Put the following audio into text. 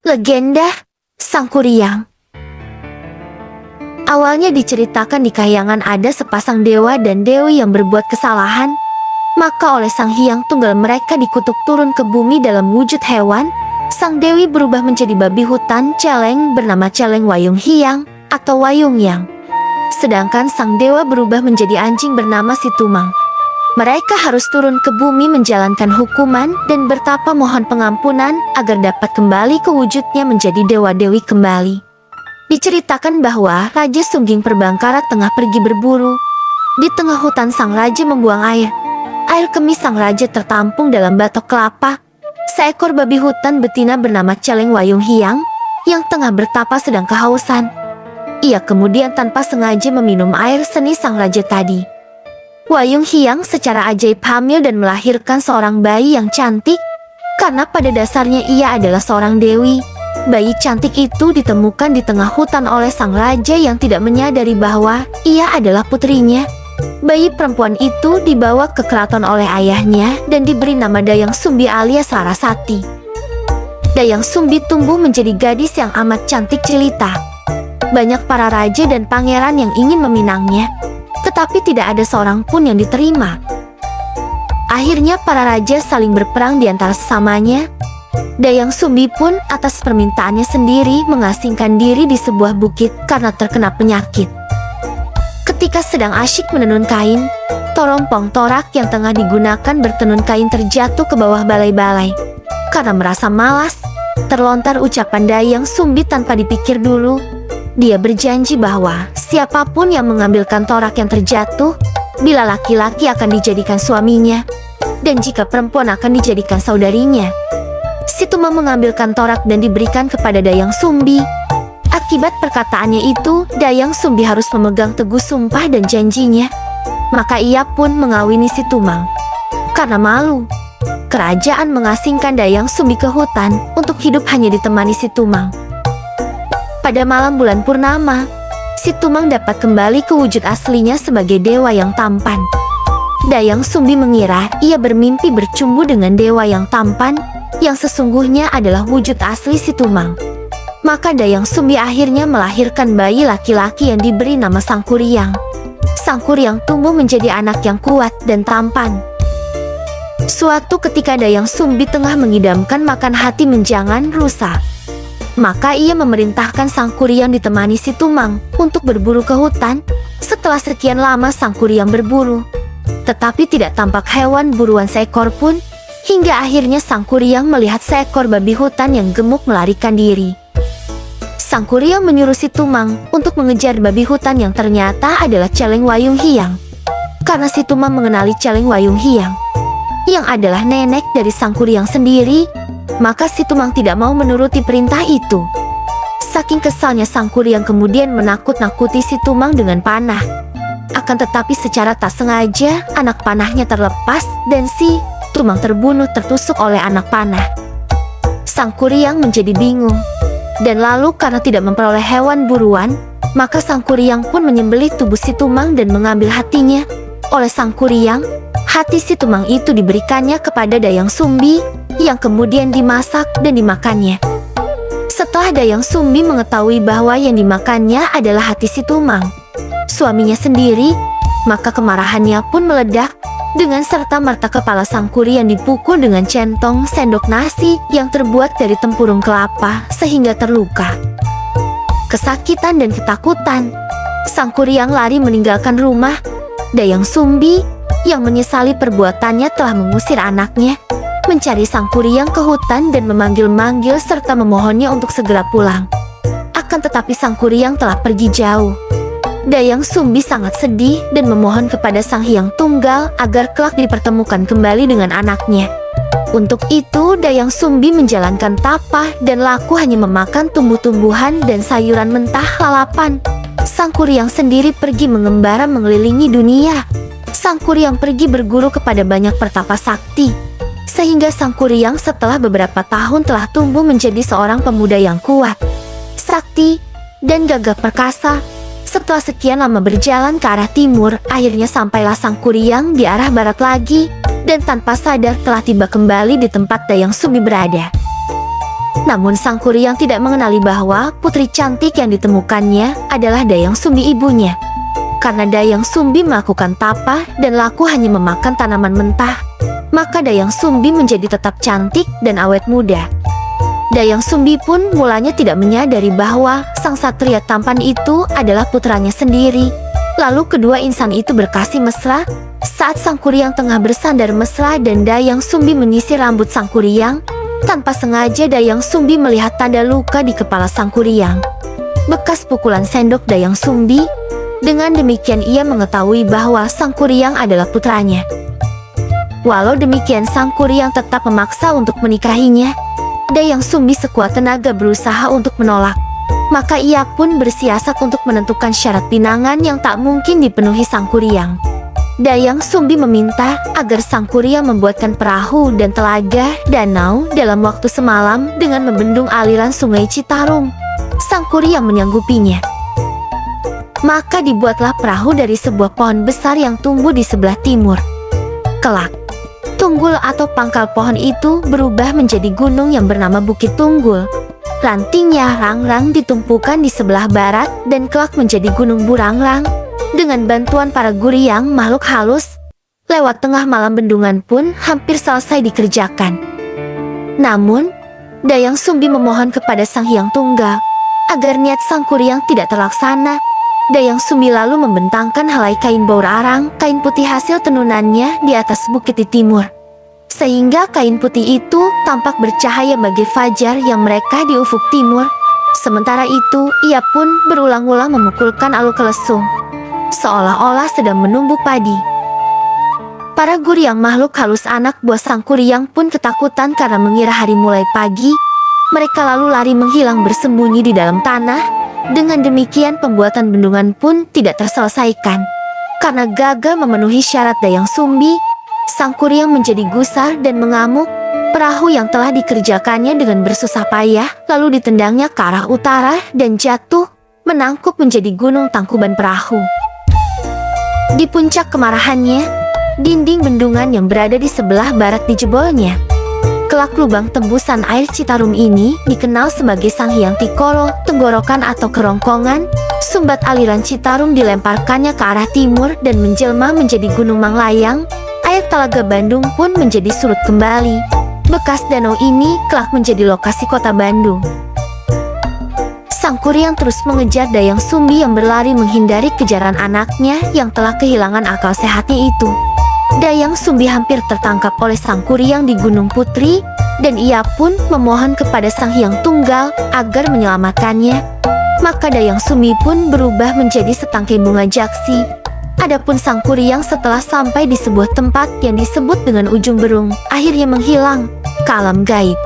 Legenda Sang Kuryang. Awalnya diceritakan di kahyangan ada sepasang dewa dan dewi yang berbuat kesalahan, maka oleh Sang Hyang Tunggal mereka dikutuk turun ke bumi dalam wujud hewan. Sang dewi berubah menjadi babi hutan celeng bernama Celeng Wayung Hyang atau Wayung Yang. Sedangkan sang dewa berubah menjadi anjing bernama Situmang. Mereka harus turun ke bumi menjalankan hukuman dan bertapa mohon pengampunan agar dapat kembali ke wujudnya menjadi dewa-dewi kembali. Diceritakan bahwa Raja Sungging Perbangkara tengah pergi berburu. Di tengah hutan sang raja membuang air. Air kemih sang raja tertampung dalam batok kelapa. Seekor babi hutan betina bernama Celeng Wayung Hyang yang tengah bertapa sedang kehausan. Ia kemudian tanpa sengaja meminum air seni sang raja tadi. Wayung Hyang secara ajaib hamil dan melahirkan seorang bayi yang cantik. Karena pada dasarnya ia adalah seorang dewi, bayi cantik itu ditemukan di tengah hutan oleh sang raja yang tidak menyadari bahwa ia adalah putrinya. Bayi perempuan itu dibawa ke keraton oleh ayahnya dan diberi nama Dayang Sumbi alias Larasati. Dayang Sumbi tumbuh menjadi gadis yang amat cantik jelita. Banyak para raja dan pangeran yang ingin meminangnya, tetapi tidak ada seorang pun yang diterima. Akhirnya para raja saling berperang di antara sesamanya. Dayang Sumbi pun atas permintaannya sendiri mengasingkan diri di sebuah bukit karena terkena penyakit. Ketika sedang asyik menenun kain, torompong torak yang tengah digunakan bertenun kain terjatuh ke bawah balai-balai. Karena merasa malas, terlontar ucapan Dayang Sumbi tanpa dipikir dulu. Dia berjanji bahwa siapapun yang mengambilkan torak yang terjatuh, bila laki-laki akan dijadikan suaminya, dan jika perempuan akan dijadikan saudarinya. Situmang mengambilkan torak dan diberikan kepada Dayang Sumbi. Akibat perkataannya itu, Dayang Sumbi harus memegang teguh sumpah dan janjinya. Maka ia pun mengawini Situmang. Karena malu, kerajaan mengasingkan Dayang Sumbi ke hutan untuk hidup hanya ditemani Situmang. Pada malam bulan purnama, Situmang dapat kembali ke wujud aslinya sebagai dewa yang tampan. Dayang Sumbi mengira ia bermimpi bercumbu dengan dewa yang tampan, yang sesungguhnya adalah wujud asli Situmang. Maka Dayang Sumbi akhirnya melahirkan bayi laki-laki yang diberi nama Sang Kuryang. Sang Kuryang tumbuh menjadi anak yang kuat dan tampan. Suatu ketika Dayang Sumbi tengah mengidamkan makan hati menjangan rusa. Maka ia memerintahkan Sang Kuryang ditemani Situmang untuk berburu ke hutan. Setelah sekian lama Sang Kuryang berburu, tetapi tidak tampak hewan buruan seekor pun, hingga akhirnya Sang Kuryang melihat seekor babi hutan yang gemuk melarikan diri. Sang Kuryang menyuruh Situmang untuk mengejar babi hutan yang ternyata adalah Celeng Wayung Hyang. Karena Situmang mengenali Celeng Wayung Hyang, yang adalah nenek dari Sang Kuryang sendiri, maka Situmang tidak mau menuruti perintah itu. Saking kesalnya Sang Kuryang kemudian menakut-nakuti Situmang dengan panah. Akan tetapi secara tak sengaja anak panahnya terlepas dan Situmang terbunuh tertusuk oleh anak panah. Sang Kuryang menjadi bingung. Dan lalu karena tidak memperoleh hewan buruan, maka Sang Kuryang pun menyembelih tubuh Situmang dan mengambil hatinya. Oleh Sang Kuryang, hati Situmang itu diberikannya kepada Dayang Sumbi, yang kemudian dimasak dan dimakannya. Setelah Dayang Sumbi mengetahui bahwa yang dimakannya adalah hati Situmang, suaminya sendiri, maka kemarahannya pun meledak. Dengan serta-merta kepala Sang Kuryang dipukul dengan centong sendok nasi yang terbuat dari tempurung kelapa sehingga terluka. Kesakitan dan ketakutan, Sang Kuryang lari meninggalkan rumah. Dayang Sumbi yang menyesali perbuatannya telah mengusir anaknya, mencari Sang Kuryang ke hutan dan memanggil-manggil serta memohonnya untuk segera pulang. Akan tetapi Sang Kuryang telah pergi jauh. Dayang Sumbi sangat sedih dan memohon kepada Sang Hyang Tunggal agar kelak dipertemukan kembali dengan anaknya. Untuk itu Dayang Sumbi menjalankan tapa dan laku hanya memakan tumbuh-tumbuhan dan sayuran mentah lalapan. Sang Kuryang sendiri pergi mengembara mengelilingi dunia. Sang Kuryang pergi berguru kepada banyak pertapa sakti. Sehingga Sang Kuryang setelah beberapa tahun telah tumbuh menjadi seorang pemuda yang kuat, sakti, dan gagah perkasa. Setelah sekian lama berjalan ke arah timur, akhirnya sampailah Sang Kuryang di arah barat lagi, dan tanpa sadar telah tiba kembali di tempat Dayang Sumbi berada. Namun Sang Kuryang tidak mengenali bahwa putri cantik yang ditemukannya adalah Dayang Sumbi ibunya. Karena Dayang Sumbi melakukan tapa dan laku hanya memakan tanaman mentah, maka Dayang Sumbi menjadi tetap cantik dan awet muda. Dayang Sumbi pun mulanya tidak menyadari bahwa sang satria tampan itu adalah putranya sendiri. Lalu kedua insan itu berkasih mesra saat Sang Kuryang tengah bersandar mesra dan Dayang Sumbi menyisir rambut Sang Kuryang. Tanpa sengaja Dayang Sumbi melihat tanda luka di kepala Sang Kuryang, bekas pukulan sendok Dayang Sumbi. Dengan demikian ia mengetahui bahwa Sang Kuryang adalah putranya. Walau demikian Sang Kuryang tetap memaksa untuk menikahinya. Dayang Sumbi sekuat tenaga berusaha untuk menolak. Maka ia pun bersiasat untuk menentukan syarat pinangan yang tak mungkin dipenuhi Sang Kuryang. Dayang Sumbi meminta agar Sang Kuryang membuatkan perahu dan telaga danau dalam waktu semalam dengan membendung aliran sungai Citarum. Sang Kuryang menyanggupinya. Maka dibuatlah perahu dari sebuah pohon besar yang tumbuh di sebelah timur. Kelak, tunggul atau pangkal pohon itu berubah menjadi gunung yang bernama Bukit Tunggul. Rantingnya rang-rang ditumpukan di sebelah barat dan kelak menjadi Gunung Burangrang. Dengan bantuan para Guryang makhluk halus, lewat tengah malam bendungan pun hampir selesai dikerjakan. Namun, Dayang Sumbi memohon kepada Sang Hyang Tunggal agar niat Sang Kuryang tidak terlaksana. Dayang Sumbi lalu membentangkan helai kain baur arang, kain putih hasil tenunannya di atas bukit di timur. Sehingga kain putih itu tampak bercahaya bagai fajar yang mereka di ufuk timur. Sementara itu, ia pun berulang-ulang memukulkan alu kelesung, seolah-olah sedang menumbuk padi. Para Guryang makhluk halus anak buah Sang Kuryang pun ketakutan karena mengira hari mulai pagi. Mereka lalu lari menghilang bersembunyi di dalam tanah. Dengan demikian pembuatan bendungan pun tidak terselesaikan. Karena gagal memenuhi syarat Dayang Sumbi, Sang Kuryang menjadi gusar dan mengamuk. Perahu yang telah dikerjakannya dengan bersusah payah lalu ditendangnya ke arah utara dan jatuh, menangkup menjadi gunung tangkuban perahu. Di puncak kemarahannya, dinding bendungan yang berada di sebelah barat dijebolnya. Kelak lubang tembusan air Citarum ini dikenal sebagai Sang Hyang Tikoro, tenggorokan atau kerongkongan. Sumbat aliran Citarum dilemparkannya ke arah timur dan menjelma menjadi Gunung Manglayang. Air Telaga Bandung pun menjadi surut kembali. Bekas danau ini kelak menjadi lokasi kota Bandung. Sang Kuryang terus mengejar Dayang Sumbi yang berlari menghindari kejaran anaknya yang telah kehilangan akal sehatnya itu. Dayang Sumbi hampir tertangkap oleh Sang Kuryang di Gunung Putri, dan ia pun memohon kepada Sang Hyang Tunggal agar menyelamatkannya. Maka Dayang Sumbi pun berubah menjadi setangkai bunga jaksi. Adapun Sang Kuryang setelah sampai di sebuah tempat yang disebut dengan Ujung Berung, akhirnya menghilang ke alam gaib.